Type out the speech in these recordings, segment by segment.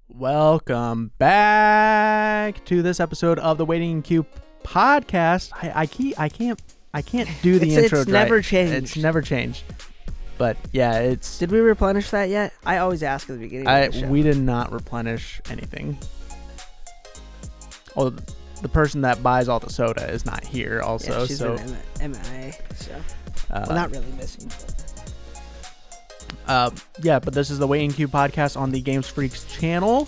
Welcome back to this episode of the Waiting in Queue podcast. I can't do the intro. It's never right. changed. It's never changed. But yeah, it's. Did we replenish that yet? I always ask at the beginning of the show. We did not replenish anything. Oh, the person that buys all the soda is not here. Also, yeah, she's so been MIA. So well, not really missing. Yeah, but this is the Waiting Queue podcast on the Games Phreeks channel.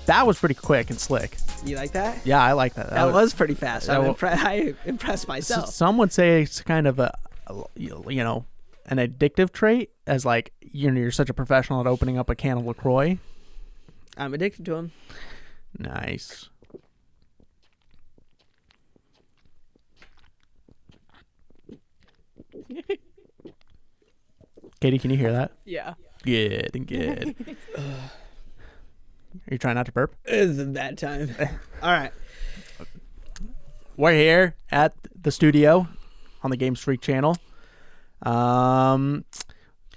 That was pretty quick and slick. You like that? Yeah, I like that. That was pretty fast. I impressed myself. Some would say it's kind of an addictive trait, as like you're such a professional at opening up a can of LaCroix. I'm addicted to them. Nice. Katie, can you hear that? Yeah. Good. Are you trying not to burp? It's that time. All right. We're here at the studio on the Games Freak channel. Got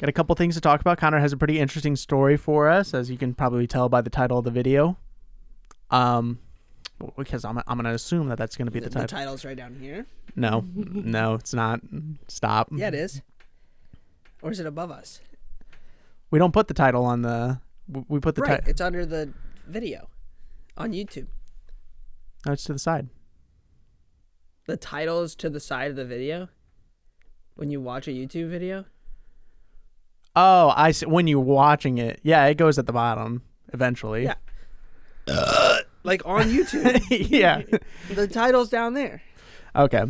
a couple things to talk about. Connor has a pretty interesting story for us, as you can probably tell by the title of the video. Because I'm gonna assume that's gonna be the title. The title's right down here. No, it's not. Stop. Yeah, it is. Or is it above us? We don't put the title on the. We put the right. title. It's under the video on YouTube. No, it's to the side. The title is to the side of the video when you watch a YouTube video. Oh, I see. When you're watching it, yeah, it goes at the bottom eventually. Yeah. Like on YouTube. Yeah. The title's down there. Okay.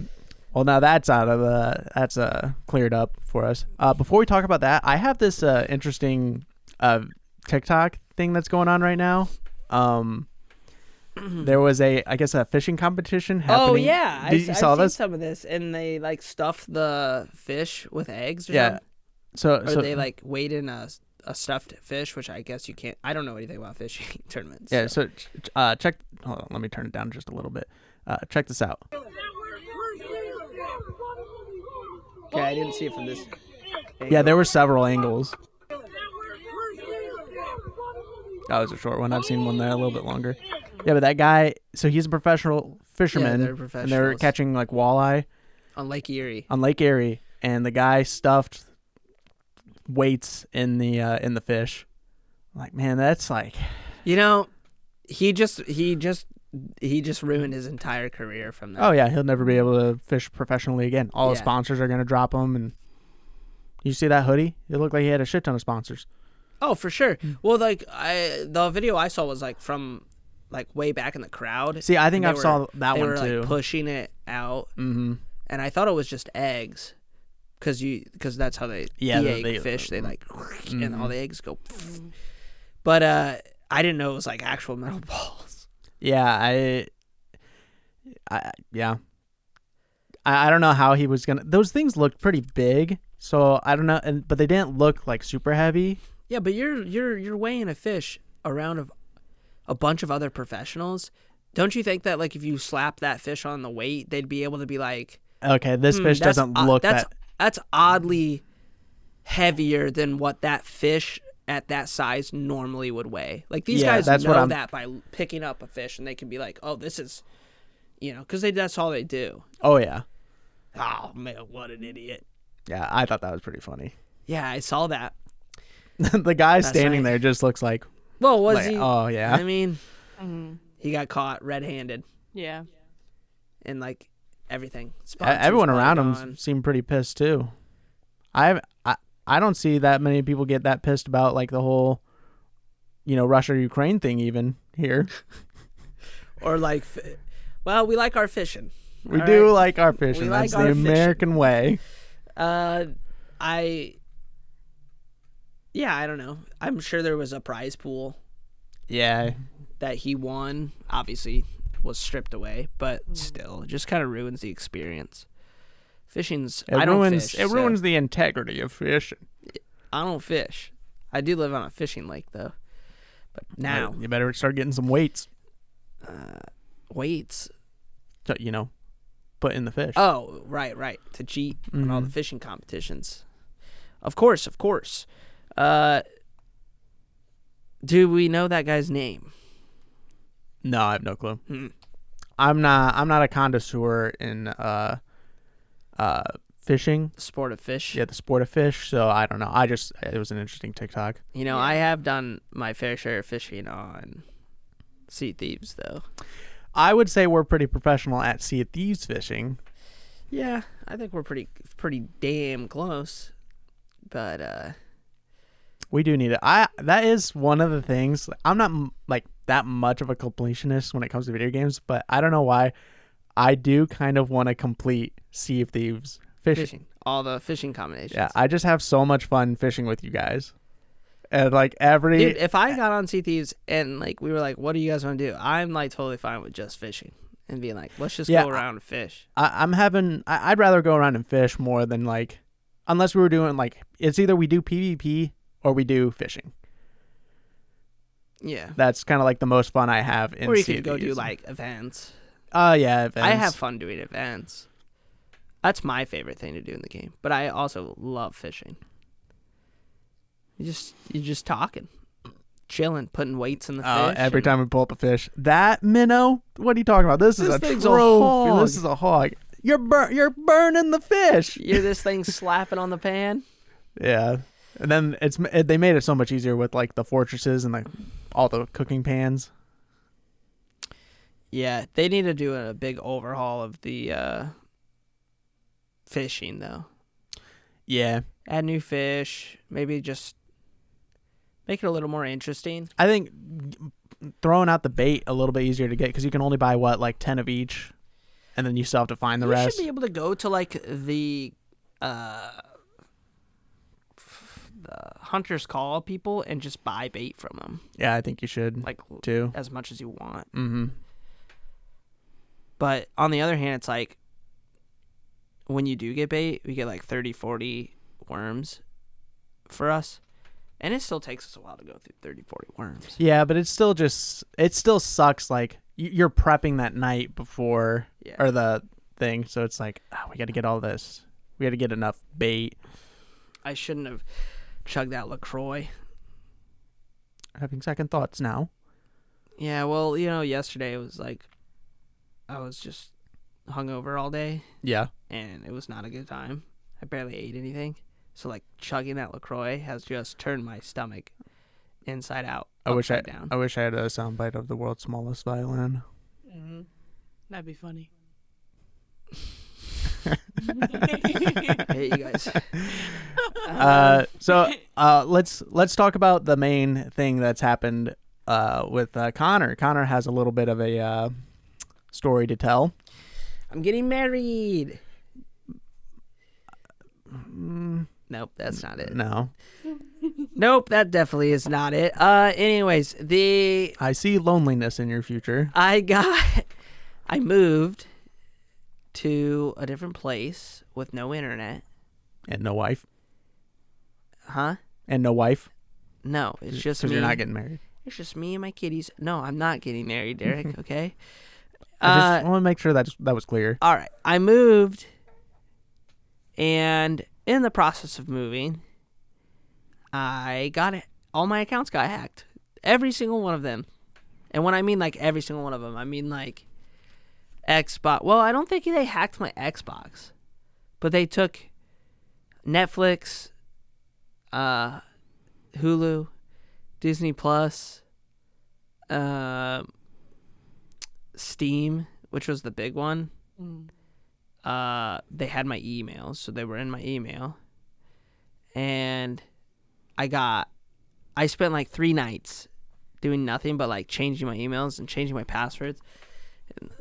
Well, now that's cleared up for us. Before we talk about that, I have this interesting TikTok thing that's going on right now. There was a fishing competition happening. Oh yeah, I've seen some of this, and they like stuffed the fish with eggs. Or something? Or they like weighed in a stuffed fish, which I guess you can't. I don't know anything about fishing tournaments. Yeah. So check. Hold on, let me turn it down just a little bit. Check this out. Okay, I didn't see it from this angle. Yeah, there were several angles. That was a short one. I've seen one there a little bit longer. Yeah, but that guy, so he's a professional fisherman. Yeah, they're professionals. And they're catching like walleye. On Lake Erie. And the guy stuffed weights in the fish. Like, man, that's like... You know, he just ruined his entire career from that. Oh, yeah, he'll never be able to fish professionally again. All the Yeah. sponsors are going to drop him. And you see that hoodie? It looked like he had a shit ton of sponsors. Oh, for sure. Well, like the video I saw was like from like way back in the crowd. See, I think I saw that one too. They were like pushing it out, mm-hmm. and I thought it was just eggs, because that's how they fish. They like mm-hmm. and all the eggs go. But I didn't know it was like actual metal balls. Yeah, I don't know how he was gonna. Those things looked pretty big, so I don't know. But they didn't look like super heavy. Yeah, but you're weighing a fish around a bunch of other professionals. Don't you think that like if you slap that fish on the weight, they'd be able to be like, okay, this fish doesn't look that's oddly heavier than what that fish at that size normally would weigh. Like these guys know that by picking up a fish, and they can be like, oh, this is, because that's all they do. Oh yeah. Oh man, what an idiot. Yeah, I thought that was pretty funny. Yeah, I saw that. The guy standing there just looks like. Well, was he? Oh yeah. I mean, he got caught red-handed. Yeah. And like everything. Everyone around him seemed pretty pissed too. I don't see that many people get that pissed about like the whole, Russia-Ukraine thing even here. Or like, well, we like our fishing. We do like our fishing. That's the American way. Yeah, I don't know. I'm sure there was a prize pool. Yeah. That he won. Obviously was stripped away, but still, it just kind of ruins the experience. Fishing's... I don't fish. It ruins the integrity of fishing. I don't fish. I do live on a fishing lake, though. But now... You better start getting some weights. Weights? To, put in the fish. Oh, right. To cheat on all the fishing competitions. Of course. Do we know that guy's name? No, I have no clue. I'm not a connoisseur in fishing. The sport of fish. Yeah, the sport of fish. So I don't know. It was an interesting TikTok. I have done my fair share of fishing on Sea Thieves, though. I would say we're pretty professional at Sea Thieves fishing. Yeah, I think we're pretty damn close. But we do need it. That is one of the things. I'm not like that much of a completionist when it comes to video games, but I don't know why. I do kind of want to complete Sea of Thieves fishing. All the fishing combinations. Yeah, I just have so much fun fishing with you guys. And like Dude, if I got on Sea Thieves and like we were like, what do you guys want to do? I'm like totally fine with just fishing and being like, let's just go around and fish. I'd rather go around and fish more than like, unless we were doing like, it's either we do PvP or we do fishing. Yeah. That's kind of like the most fun I have in Or you Sea could go Thieves. do like events. Yeah, events. I have fun doing events. That's my favorite thing to do in the game. But I also love fishing. You're just talking, chilling, putting weights in the fish. Every time we pull up a fish, that minnow. What are you talking about? This is a thing's trophy. a hog. This is a hog. You're burning the fish. You're this thing slapping on the pan. Yeah, and then they made it so much easier with like the fortresses and like all the cooking pans. Yeah, they need to do a big overhaul of the fishing though. Yeah, add new fish. Maybe just make it a little more interesting. I think throwing out the bait a little bit easier to get because you can only buy like 10 of each, and then you still have to find the rest. You should be able to go to like the Hunter's Call people and just buy bait from them. Yeah, I think you should like too, as much as you want. Mm-hmm. But on the other hand, it's like when you do get bait, we get like 30, 40 worms for us. And it still takes us a while to go through 30, 40 worms. Yeah, but it still sucks. Like you're prepping that night before or the thing. So it's like, we got to get all this. We got to get enough bait. I shouldn't have chugged that LaCroix. Having second thoughts now. Yeah, well, yesterday it was like I was just hungover all day. Yeah. And it was not a good time. I barely ate anything. So like chugging that LaCroix has just turned my stomach inside out. I wish I had a soundbite of the world's smallest violin. Mm-hmm. That'd be funny. I hate you guys. So let's talk about the main thing that's happened with Connor. Connor has a little bit of a story to tell. I'm getting married. Nope, that's not it. No. Nope, that definitely is not it. Anyways, I see loneliness in your future. I moved to a different place with no internet. And no wife. Huh? And no wife. No, it's just me. Because you're not getting married. It's just me and my kitties. No, I'm not getting married, Derek. Okay. I just want to make sure that was clear. All right, I moved, and in the process of moving, I got it. All my accounts got hacked. Every single one of them. And when I mean like every single one of them, I mean like Xbox. Well, I don't think they hacked my Xbox, but they took Netflix, Hulu, Disney Plus, Steam, which was the big one. They had my emails, so they were in my email. And I spent like 3 nights doing nothing but like changing my emails and changing my passwords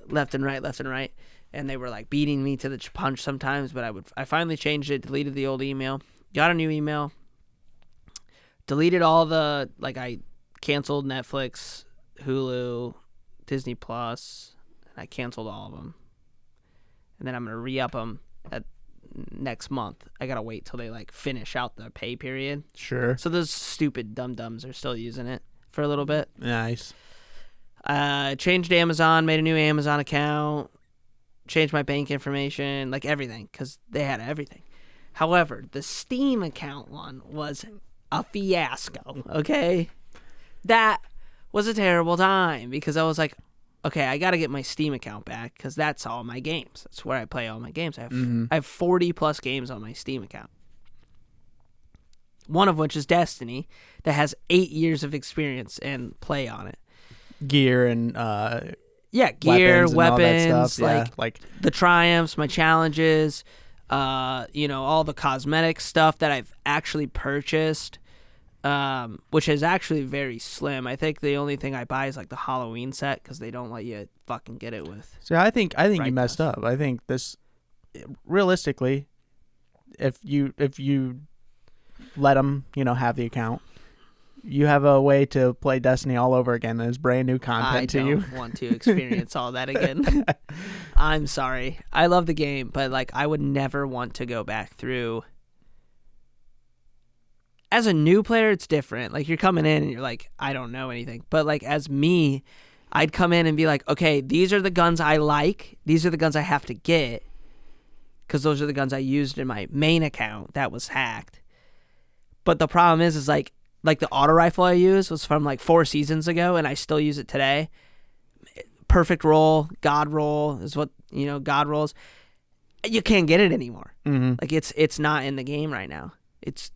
left and right. And they were like beating me to the punch sometimes, but I finally changed it, deleted the old email, got a new email, deleted all the, like I canceled Netflix, Hulu, Disney Plus, and I canceled all of them. And then I'm going to re-up them next month. I got to wait till they like finish out the pay period. Sure. So those stupid dum-dums are still using it for a little bit. Nice. Changed Amazon, made a new Amazon account, changed my bank information, like everything, because they had everything. However, the Steam account one was a fiasco, okay? that was a terrible time because I was like, okay, I got to get my Steam account back because that's all my games. That's where I play all my games. I have 40 plus games on my Steam account. One of which is Destiny that has 8 years of experience and play on it. Gear and gear, weapons, like the triumphs, my challenges, all the cosmetic stuff that I've actually purchased, which is actually very slim. I think the only thing I buy is like the Halloween set because they don't let you fucking get it with. So I think you messed up. I think this, realistically, if you let them, have the account, you have a way to play Destiny all over again. There's brand new content to you. I don't want to experience all that again. I'm sorry. I love the game, but like I would never want to go back through. As a new player, it's different. Like you're coming in and you're like, I don't know anything. But like as me, I'd come in and be like, okay, these are the guns I like. These are the guns I have to get. Because those are the guns I used in my main account that was hacked. But the problem is like the auto rifle I used was from like 4 seasons ago, and I still use it today. Perfect roll, God roll is what God rolls. You can't get it anymore. Mm-hmm. Like it's not in the game right now. It's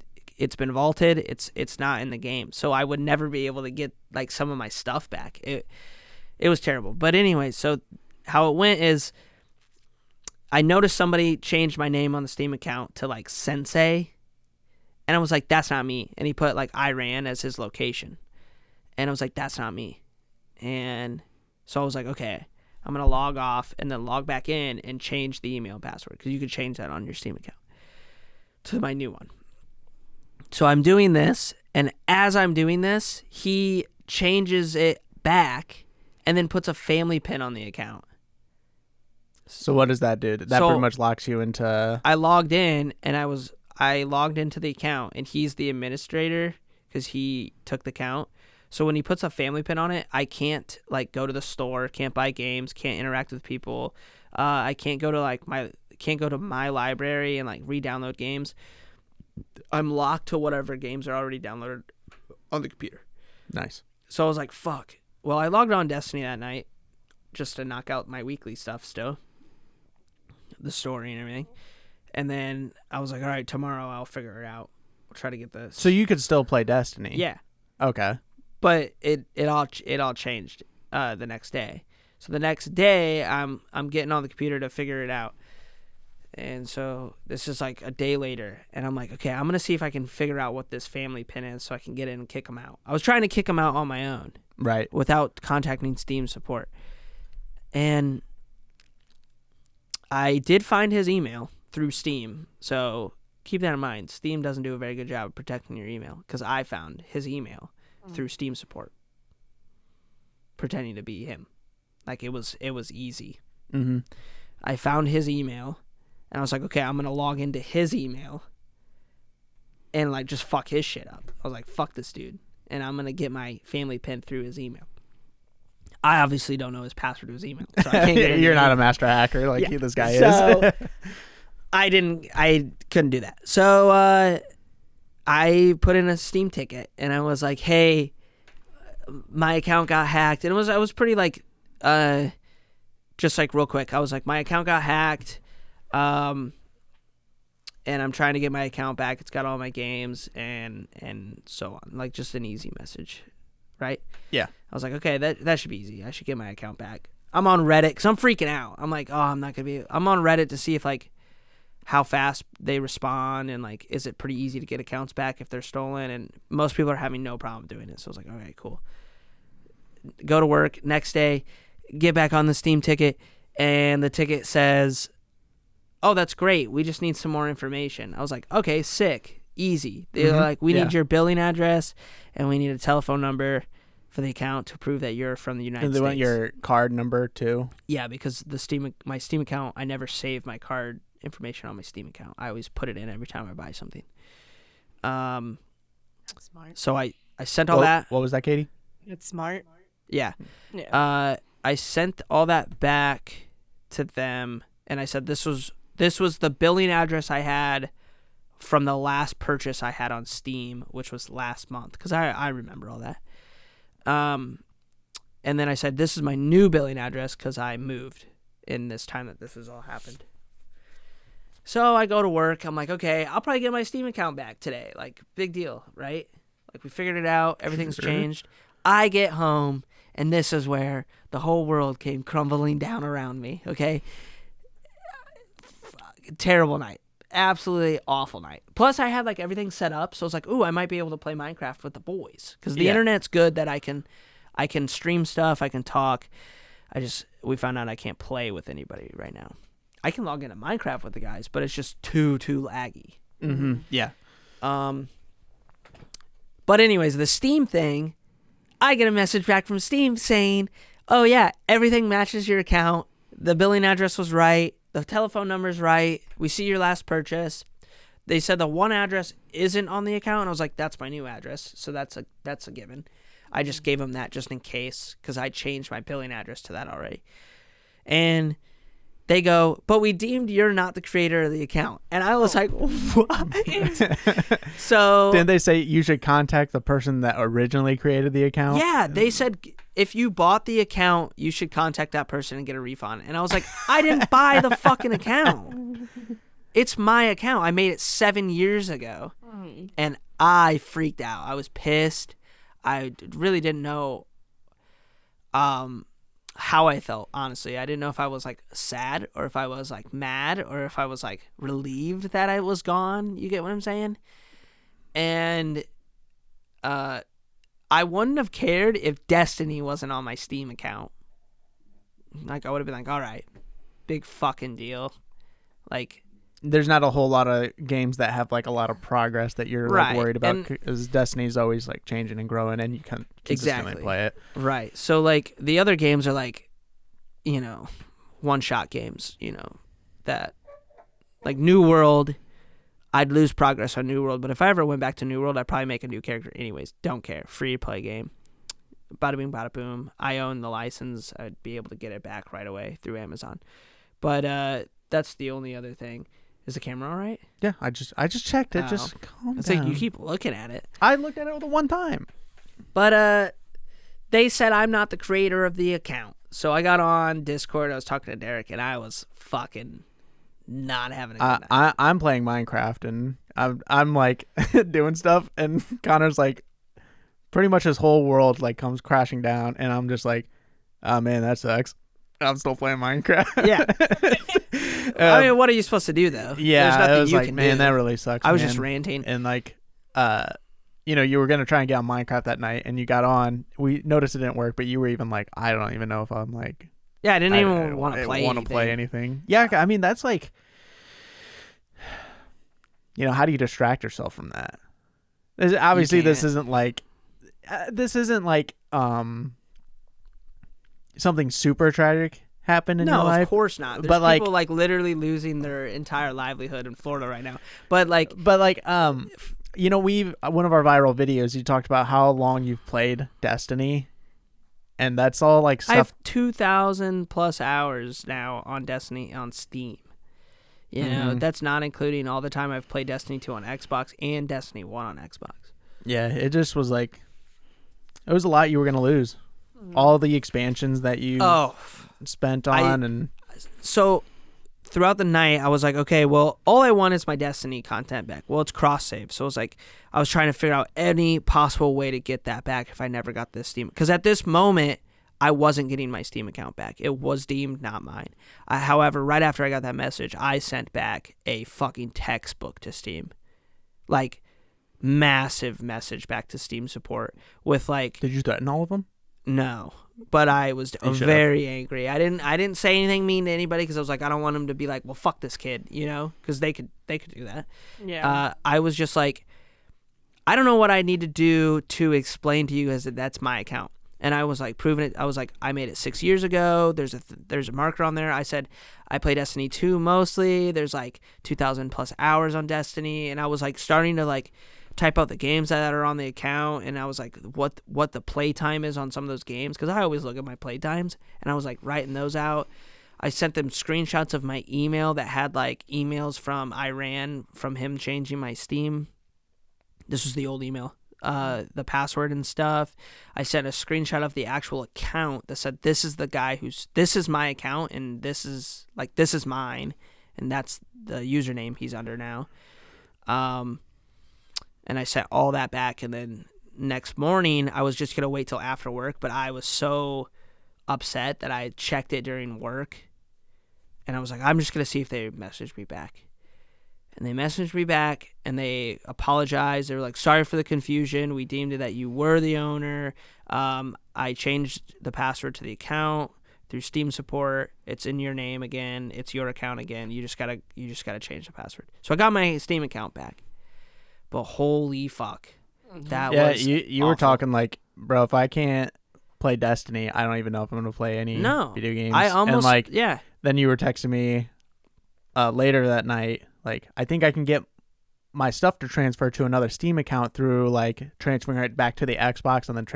been vaulted. It's not in the game, so I would never be able to get like some of my stuff back. It was terrible. But anyway, so how it went is I noticed somebody changed my name on the Steam account to like Sensei. And I was like, that's not me. And he put like Iran as his location. And I was like, that's not me. And so I was like, okay, I'm going to log off and then log back in and change the email password. Because you could change that on your Steam account to my new one. So I'm doing this. And as I'm doing this, he changes it back and then puts a family pin on the account. So what does that do? That pretty much locks you into... I logged in and I logged into the account, and he's the administrator because he took the account. So when he puts a family pin on it, I can't like go to the store, can't buy games, can't interact with people. I can't go to my library and like re-download games. I'm locked to whatever games are already downloaded on the computer. Nice. So I was like, fuck. Well, I logged on Destiny that night just to knock out my weekly stuff still, the story and everything. And then I was like, all right, tomorrow I'll figure it out. I'll try to get this. So you could still play Destiny? Yeah. Okay. But it all changed the next day. So the next day, I'm getting on the computer to figure it out. And so this is like a day later. And I'm like, okay, I'm going to see if I can figure out what this family pin is so I can get in and kick them out. I was trying to kick them out on my own. Right. Without contacting Steam support. And I did find his email through Steam, so keep that in mind. Steam doesn't do a very good job of protecting your email because I found his email through Steam support, pretending to be him. Like it was easy. Mm-hmm. I found his email, and I was like, okay, I'm gonna log into his email and like just fuck his shit up. I was like, fuck this dude, and I'm gonna get my family pin through his email. I obviously don't know his password to his email, so I can't get You're not a master hacker like this guy is. I couldn't do that. So I put in a Steam ticket and I was like, hey, my account got hacked. And I was pretty like, just like real quick. I was like, my account got hacked. And I'm trying to get my account back. It's got all my games and so on. Like just an easy message. Right? Yeah. I was like, okay, that should be easy. I should get my account back. I'm on Reddit because I'm freaking out. I'm like, I'm on Reddit to see if like, how fast they respond and like is it pretty easy to get accounts back if they're stolen, and most people are having no problem doing it. So I was like, okay, cool. Go to work next day, get back on the Steam ticket, and the ticket says, oh, that's great, we just need some more information. I was like, okay, sick, easy. They're like, we need your billing address and we need a telephone number for the account to prove that you're from the United States. They want your card number too? Yeah, because my Steam account, I never save my card information on my Steam account. I always put it in every time I buy something. That's smart. So I sent all that. What was that, Katie? It's smart. Yeah. Yeah. I sent all that back to them, and I said this was the billing address I had from the last purchase I had on Steam, which was last month, because I remember all that. And then I said, this is my new billing address because I moved in this time that this has all happened. So I go to work. I'm like, okay, I'll probably get my Steam account back today. Like, big deal, right? Like, we figured it out. Everything's changed. I get home, and this is where the whole world came crumbling down around me, okay? Terrible night. Absolutely awful night. Plus, I had, like, everything set up, so I was like, ooh, I might be able to play Minecraft with the boys. Because the internet's good that I can stream stuff, I can talk. We found out I can't play with anybody right now. I can log into Minecraft with the guys, but it's just too laggy. Mm-hmm. Yeah. But anyways, the Steam thing, I get a message back from Steam saying, oh yeah, everything matches your account. The billing address was right. The telephone number's right. We see your last purchase. They said the one address isn't on the account. And I was like, that's my new address. So that's a given. I just gave them that just in case because I changed my billing address to that already. And they go, but we deemed you're not the creator of the account. And I was like, what? So didn't they say you should contact the person that originally created the account? Yeah, they said if you bought the account, you should contact that person and get a refund. And I was like, I didn't buy the fucking account. It's my account. I made it 7 years ago. And I freaked out. I was pissed. I really didn't know how I felt, honestly. I didn't know if I was, like, sad or if I was, like, mad or if I was, like, relieved that I was gone. You get what I'm saying? And I wouldn't have cared if Destiny wasn't on my Steam account. Like, I would have been like, all right, big fucking deal. Like, there's not a whole lot of games that have like a lot of progress that you're like worried about because Destiny's always like changing and growing and you can consistently play it. Right. So like the other games are like, you know, one-shot games, you know, that like New World, I'd lose progress on New World, but if I ever went back to New World, I'd probably make a new character anyways. Don't care. Free play game. Bada bing, bada boom. I own the license. I'd be able to get it back right away through Amazon. But that's the only other thing. Is the camera all right? Yeah, I just checked it. Just calm it's down. like you keep looking at it. I looked at it the one time. But they said I'm not the creator of the account. So I got on Discord. I was talking to Derek, and I was fucking not having a good night. I'm playing Minecraft, and I'm like doing stuff, and Connor's like, pretty much his whole world like comes crashing down, and I'm just like, oh man, that sucks. I'm still playing Minecraft. Yeah. I mean, what are you supposed to do though? Yeah, there's nothing I was you like, can man, do. that really sucks. I was just ranting, and like, you know, you were gonna try and get on Minecraft that night, and you got on. We noticed it didn't work, but you were even like, I don't even know if I'm like, yeah, I didn't even want to play anything. Yeah, I mean, that's like, you know, how do you distract yourself from that? Obviously, this isn't like something super tragic happened in your life. No, of course not. There's but people like literally losing their entire livelihood in Florida right now. But you know, one of our viral videos, you talked about how long you've played Destiny, and that's all like stuff. I have 2,000 plus hours now on Destiny on Steam. You know, that's not including all the time I've played Destiny 2 on Xbox and Destiny 1 on Xbox. Yeah, it just was like, it was a lot you were gonna lose. All the expansions that you spent on. So throughout the night, I was like, okay, well, all I want is my Destiny content back. Well, it's cross-save. So it was like, I was trying to figure out any possible way to get that back if I never got this Steam. Because at this moment, I wasn't getting my Steam account back. It was deemed not mine. However, right after I got that message, I sent back a fucking textbook to Steam. Like, massive message back to Steam support with like... Did you threaten all of them? No, but I was very angry. I didn't say anything mean to anybody because I was like, I don't want them to be like, well, fuck this kid, you know, because they could do that. Yeah. I was just like, I don't know what I need to do to explain to you guys that that's my account. And I was like proving it. I was like, I made it 6 years ago. There's a marker on there. I said I play Destiny 2 mostly. There's like 2,000 plus hours on Destiny, and I was like starting to like type out the games that are on the account, and I was like, what the play time is on some of those games, because I always look at my play times, and I was like writing those out. I sent them screenshots of my email that had like emails from Iran from him changing my Steam. This was the old email. the password and stuff. I sent a screenshot of the actual account that said, this is the guy this is my account, and this is mine, and that's the username he's under now. And I sent all that back, and then next morning I was just going to wait till after work, but I was so upset that I checked it during work, and I was like, I'm just going to see if they messaged me back. And they messaged me back, and they apologized. They were like, sorry for the confusion. We deemed it that you were the owner. I changed the password to the account through Steam support. It's in your name again. It's your account again. You just gotta change the password. So I got my Steam account back. But holy fuck. That was you were talking like, bro, if I can't play Destiny, I don't even know if I'm gonna play any video games. I almost, and then you were texting me later that night, like, I think I can get my stuff to transfer to another Steam account through like transferring it back to the Xbox and then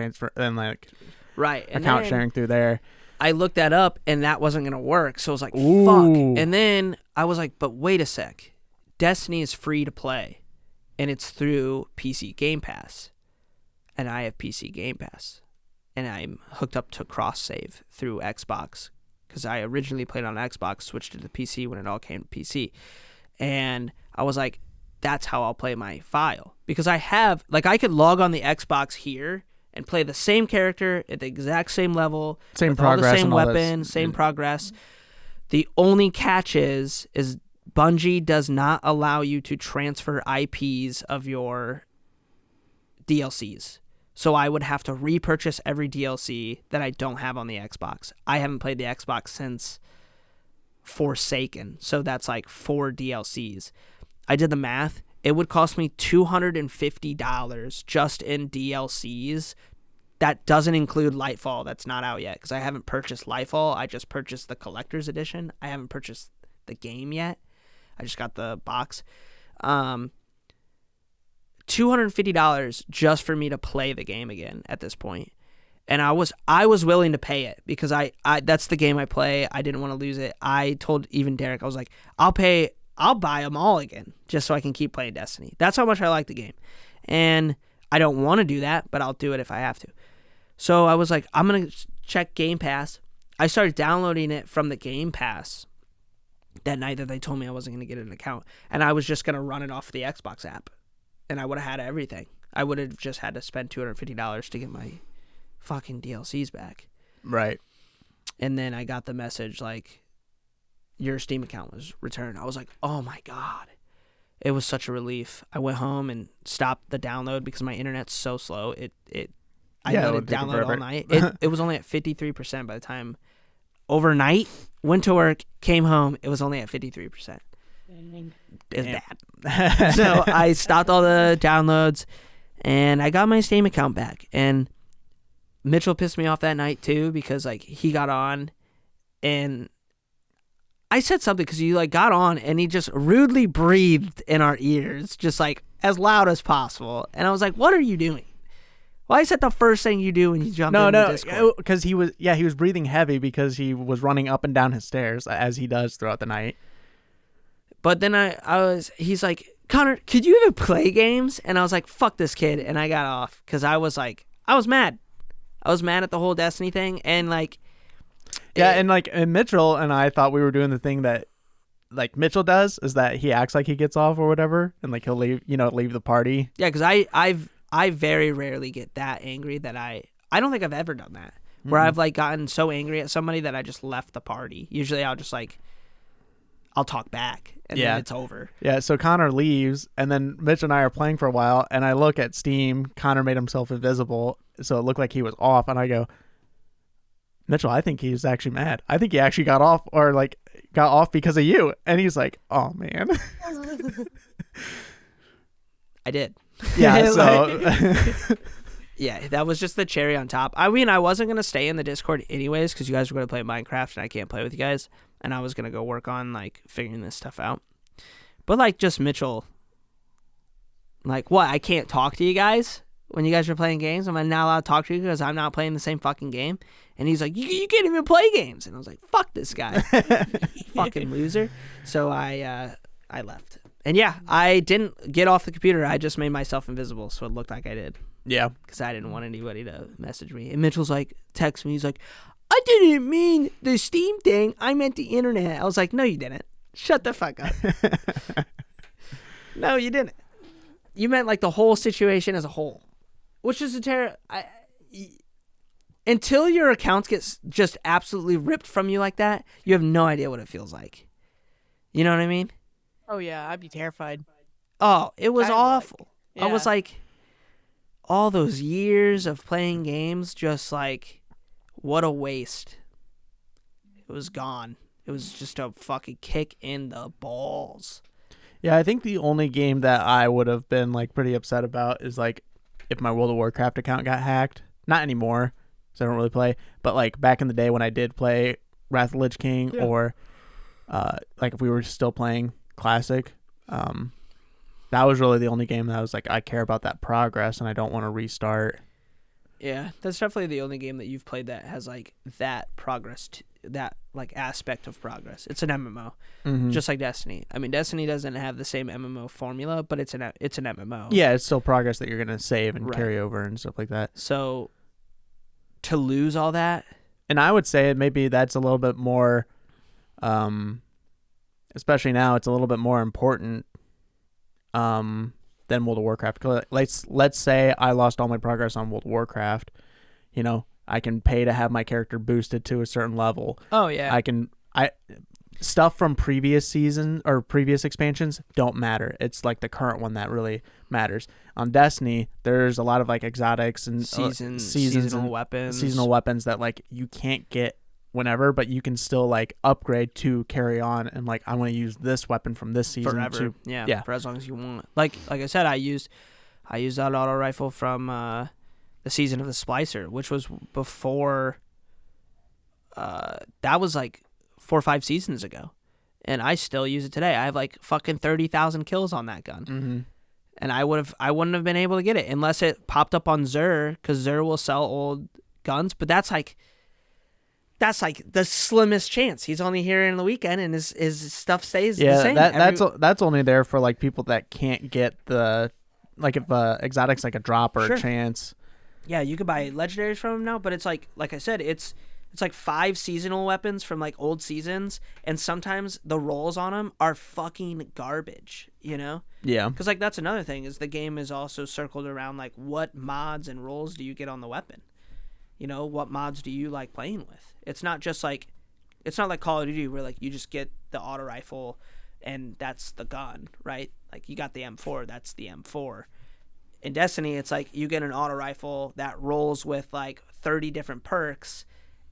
account sharing through there. I looked that up, and that wasn't going to work. So I was like, Ooh. fuck. And then I was like, but wait a sec. Destiny is free to play, and it's through PC Game Pass. And I have PC Game Pass. And I'm hooked up to cross-save through Xbox, because I originally played on Xbox, switched to the PC when it all came to PC. And I was like, that's how I'll play my file. Because I could log on the Xbox here and play the same character at the exact same level, same with progress, all the same and weapon, same progress. The only catch is Bungie does not allow you to transfer IPs of your DLCs. So I would have to repurchase every DLC that I don't have on the Xbox. I haven't played the Xbox since Forsaken, so that's like 4 DLCs. I did the math. It would cost me $250 just in DLCs. That doesn't include Lightfall. That's not out yet, because I haven't purchased Lightfall. I just purchased the collector's edition. I haven't purchased the game yet. I just got the box. $250 just for me to play the game again at this point. And I was willing to pay it, because I that's the game I play. I didn't want to lose it. I told even Derek, I was like, I'll buy them all again just so I can keep playing Destiny. That's how much I like the game. And I don't want to do that, but I'll do it if I have to. So I was like, I'm going to check Game Pass. I started downloading it from the Game Pass that night that they told me I wasn't going to get an account. And I was just going to run it off the Xbox app. And I would have had everything. I would have just had to spend $250 to get my fucking DLCs back. Right. And then I got the message like, your Steam account was returned. I was like, oh my God. It was such a relief. I went home and stopped the download because my internet's so slow. I let it download all night. It was only at 53% by the time overnight, went to work, came home, it was only at 53%. It's bad. So I stopped all the downloads, and I got my Steam account back. And Mitchell pissed me off that night too, because like he got on, and I said something because he like got on and he just rudely breathed in our ears, just like as loud as possible. And I was like, "What are you doing? Why is that the first thing you do when you jump into Discord?" No, because he was breathing heavy because he was running up and down his stairs as he does throughout the night. But then he's like, "Connor, could you even play games?" And I was like, "Fuck this kid," and I got off because I was mad. I was mad at the whole Destiny thing, and like, and Mitchell and I thought we were doing the thing that like Mitchell does, is that he acts like he gets off or whatever, and like he'll leave the party. Yeah, because I very rarely get that angry that I don't think I've ever done that, where I've like gotten so angry at somebody that I just left the party. Usually I'll just like, I'll talk back and then it's over. Yeah, so Connor leaves, and then Mitch and I are playing for a while, and I look at Steam. Connor made himself invisible, so it looked like he was off, and I go, "Mitchell, I think he's actually mad. I think he actually got off because of you." And he's like, "Oh, man." I did. Yeah, so... Yeah, that was just the cherry on top. I mean, I wasn't going to stay in the Discord anyways, because you guys were going to play Minecraft, and I can't play with you guys. And I was going to go work on, like, figuring this stuff out. But, like, just Mitchell, like, what? I can't talk to you guys when you guys are playing games? Am I not allowed to talk to you because I'm not playing the same fucking game? And he's like, you can't even play games. And I was like, fuck this guy. Fucking loser. So I left. And, yeah, I didn't get off the computer. I just made myself invisible, so it looked like I did. Yeah. Because I didn't want anybody to message me. And Mitchell's like, text me. He's like, I didn't mean the Steam thing. I meant the internet. I was like, no, you didn't. Shut the fuck up. No, you didn't. You meant like the whole situation as a whole, which is until your accounts get just absolutely ripped from you like that, you have no idea what it feels like. You know what I mean? Oh yeah, I'd be terrified. Oh, it was awful. Yeah. I was like, all those years of playing games, just like, what a waste. It was gone. It was just a fucking kick in the balls. Yeah, I think the only game that I would have been like pretty upset about is like if my World of Warcraft account got hacked. Not anymore, because I don't really play. But like back in the day when I did play Wrath of the Lich King, or like if we were still playing Classic, that was really the only game that I was like, I care about that progress and I don't want to restart. Yeah, that's definitely the only game that you've played that has like that progress, that like aspect of progress. It's an MMO, just like Destiny. I mean, Destiny doesn't have the same MMO formula, but it's an MMO. Yeah, it's still progress that you're gonna save and carry over and stuff like that. So to lose all that, and I would say maybe that's a little bit more, especially now, it's a little bit more important, than World of Warcraft. Let's say I lost all my progress on World of Warcraft. You know, I can pay to have my character boosted to a certain level. Oh yeah. Stuff from previous season or previous expansions don't matter. It's like the current one that really matters. On Destiny, there's a lot of like exotics and seasonal weapons that like you can't get whenever, but you can still like upgrade to carry on, and like I want to use this weapon from this season forever. Yeah, for as long as you want. Like I said, I used that auto rifle from the season of the Splicer, which was before. That was like 4 or 5 seasons ago, and I still use it today. I have like fucking 30,000 kills on that gun, and I wouldn't have been able to get it unless it popped up on Xur, because Xur will sell old guns, but that's like the slimmest chance. He's only here in the weekend, and his stuff stays the same. That's only there for like people that can't get the, like if exotics like a drop or a chance. Yeah, you could buy legendaries from him now, but it's like I said, it's like 5 seasonal weapons from like old seasons, and sometimes the rolls on them are fucking garbage, you know? Yeah. Because like that's another thing, is the game is also circled around like what mods and rolls do you get on the weapon? You know, what mods do you like playing with? It's not like Call of Duty where like you just get the auto rifle and that's the gun, right? Like you got the M4, that's the M4. In Destiny, it's like you get an auto rifle that rolls with like 30 different perks,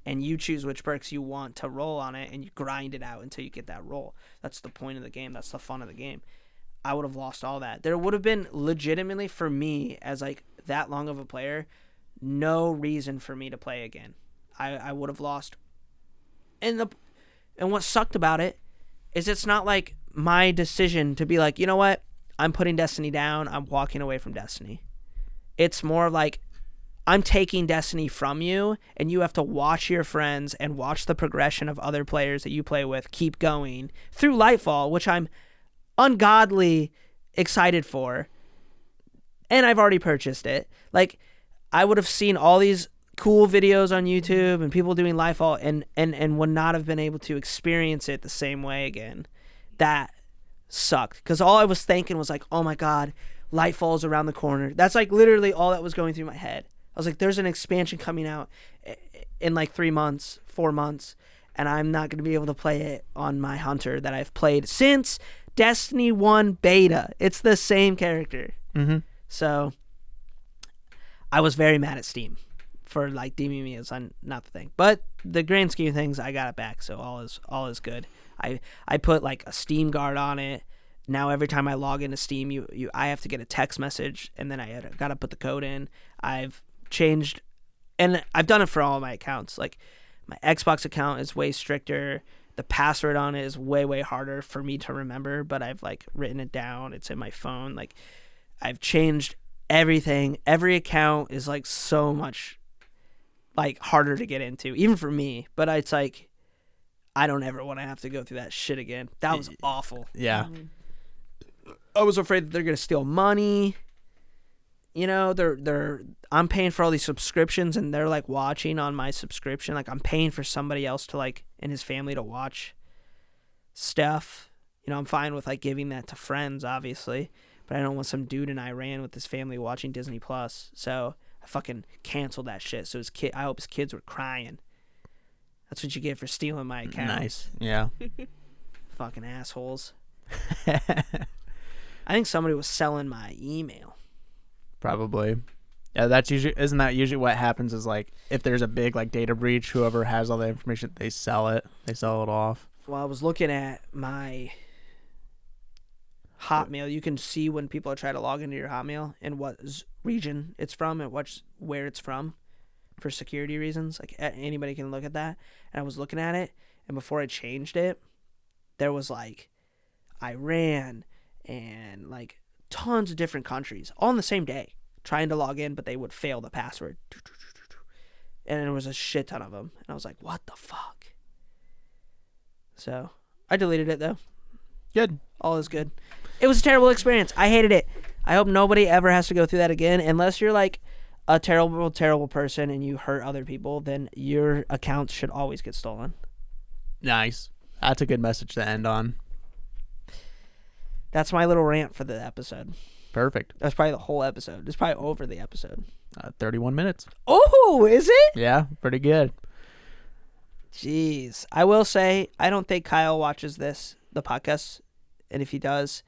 and you choose which perks you want to roll on it, and you grind it out until you get that roll. That's the point of the game. That's the fun of the game. I would have lost all that. There would have been legitimately, for me as like that long of a player, no reason for me to play again. I would have lost. And what sucked about it is it's not like my decision to be like, you know what, I'm putting Destiny down, I'm walking away from Destiny. It's more like I'm taking Destiny from you, and you have to watch your friends and watch the progression of other players that you play with keep going through Lightfall, which I'm ungodly excited for. And I've already purchased it. Like, I would have seen all these cool videos on YouTube and people doing Lightfall and would not have been able to experience it the same way again. That sucked. Because all I was thinking was like, oh my God, Lightfall's around the corner. That's like literally all that was going through my head. I was like, there's an expansion coming out in like 3 months, 4 months, and I'm not going to be able to play it on my Hunter that I've played since Destiny 1 beta. It's the same character. So I was very mad at Steam for like deeming me as not the thing. But the grand scheme of things, I got it back, so all is good. I put like a Steam guard on it. Now every time I log into Steam, I have to get a text message, and then I got to put the code in. I've changed, and I've done it for all of my accounts. Like my Xbox account is way stricter. The password on it is way harder for me to remember, but I've like written it down. It's in my phone. Like I've changed everything. Every account is like so much like harder to get into, even for me. But it's like I don't ever want to have to go through that shit again. That was awful. Yeah. I was afraid that they're gonna steal money. you know, I'm paying for all these subscriptions and they're like watching on my subscription. Like I'm paying for somebody else to like and his family to watch stuff. You know, I'm fine with like giving that to friends, obviously, but I don't want some dude in Iran with his family watching Disney Plus. So I fucking canceled that shit. So I hope his kids were crying. That's what you get for stealing my account. Nice. Yeah. Fucking assholes. I think somebody was selling my email. Probably. Yeah, isn't that usually what happens is like if there's a big like data breach, whoever has all the information, they sell it off. Well, I was looking at my Hotmail. You can see when people are trying to log into your Hotmail and what region it's from and where it's from for security reasons. Like anybody can look at that. And I was looking at it, and before I changed it, there was like Iran and like tons of different countries all on the same day trying to log in, but they would fail the password. And there was a shit ton of them. And I was like, what the fuck? So I deleted it though. Good. All is good. It was a terrible experience. I hated it. I hope nobody ever has to go through that again. Unless you're like a terrible, terrible person and you hurt other people, then your accounts should always get stolen. Nice. That's a good message to end on. That's my little rant for the episode. Perfect. That's probably the whole episode. It's probably over the episode. 31 minutes. Oh, is it? Yeah, pretty good. Jeez. I will say, I don't think Kyle watches the podcast. And if he does,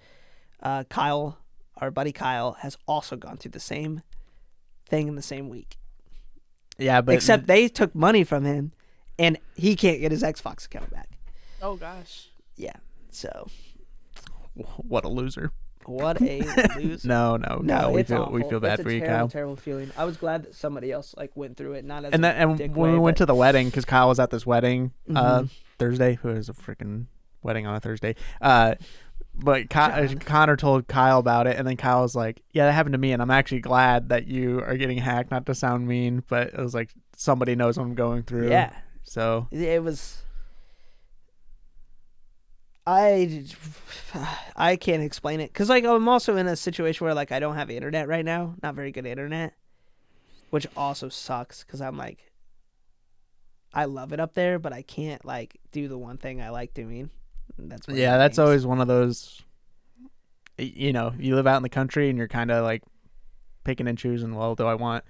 Kyle, our buddy Kyle, has also gone through the same thing in the same week. Yeah, but except they took money from him, and he can't get his Xbox account back. Oh, gosh. Yeah, so. What a loser. What a loser. No, Kyle, we feel bad for you, Kyle. Terrible feeling. I was glad that somebody else like went through it, not as when we went to the wedding, because Kyle was at this wedding Thursday. Who is a freaking wedding on a Thursday? But Connor told Kyle about it, and then Kyle was like, "Yeah, that happened to me, and I'm actually glad that you are getting hacked." Not to sound mean, but it was like somebody knows what I'm going through. Yeah. So it was. I can't explain it because like I'm also in a situation where like I don't have internet right now, not very good internet, which also sucks because I'm like, I love it up there, but I can't like do the one thing I like doing. That's always one of those. You know, you live out in the country and you're kind of like picking and choosing. Well, do I want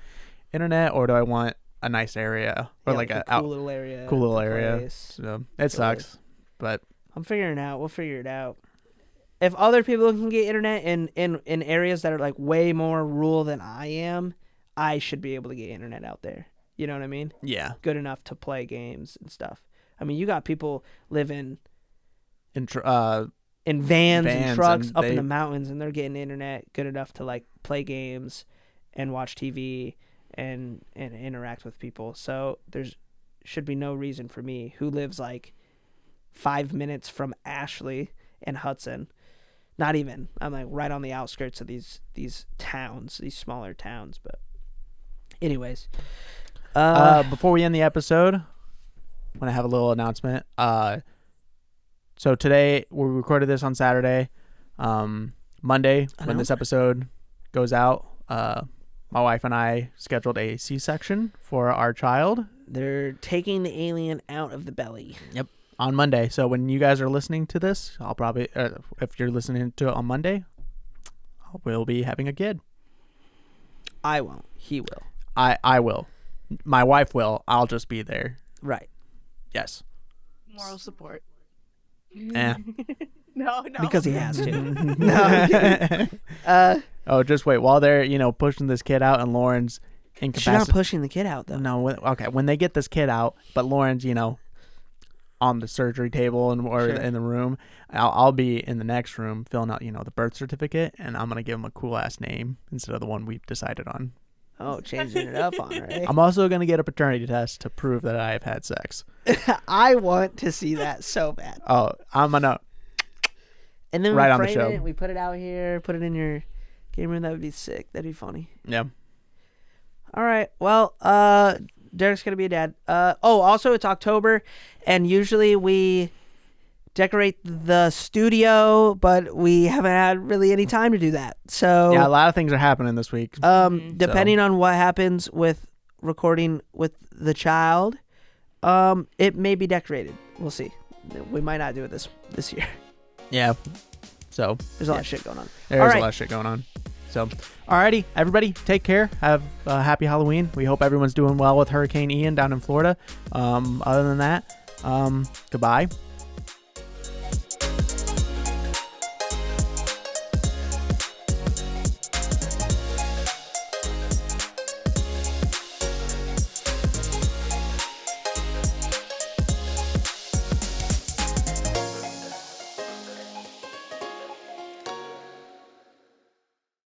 internet or do I want a nice area or like a cool little area? Cool little area. So it sucks, but. I'm figuring it out. We'll figure it out. If other people can get internet in areas that are like way more rural than I am, I should be able to get internet out there. You know what I mean? Yeah. Good enough to play games and stuff. I mean, you got people living in vans and trucks up in the mountains, and they're getting internet good enough to like play games and watch TV and interact with people. So there's should be no reason for me, who lives like 5 minutes from Ashley and Hudson. Not even. I'm like right on the outskirts of these towns, these smaller towns. But anyways, before we end the episode, I want to have a little announcement. So today we recorded this on Saturday. Monday when this episode goes out, my wife and I scheduled a C-section for our child. They're taking the alien out of the belly. Yep. On Monday. So when you guys are listening to this, I'll probably, if you're listening to it on Monday, we'll be having a kid. I won't. He will. I will. My wife will. I'll just be there. Right. Yes. Moral support. No. Because he has to. No. Just wait. While they're, pushing this kid out and Lauren's incapacitated. She's not pushing the kid out, though. No. Okay. When they get this kid out, but Lauren's, on the surgery table or in the room, I'll be in the next room filling out, the birth certificate, and I'm going to give him a cool ass name instead of the one we've decided on. Oh, changing it up on her, eh? I'm also going to get a paternity test to prove that I have had sex. I want to see that so bad. Oh, I'm going to. And then right we on the show. we put it out here, put it in your game room. That would be sick. That'd be funny. Yeah. All right. Well, Derek's going to be a dad. Also, it's October, and usually we decorate the studio, but we haven't had really any time to do that. So yeah, a lot of things are happening this week. Depending on what happens with recording with the child, it may be decorated. We'll see. We might not do it this year. Yeah. So there's a lot of shit going on. There's a lot of shit going on. So, alrighty, everybody, take care. Have a happy Halloween. We hope everyone's doing well with Hurricane Ian down in Florida. Other than that, goodbye.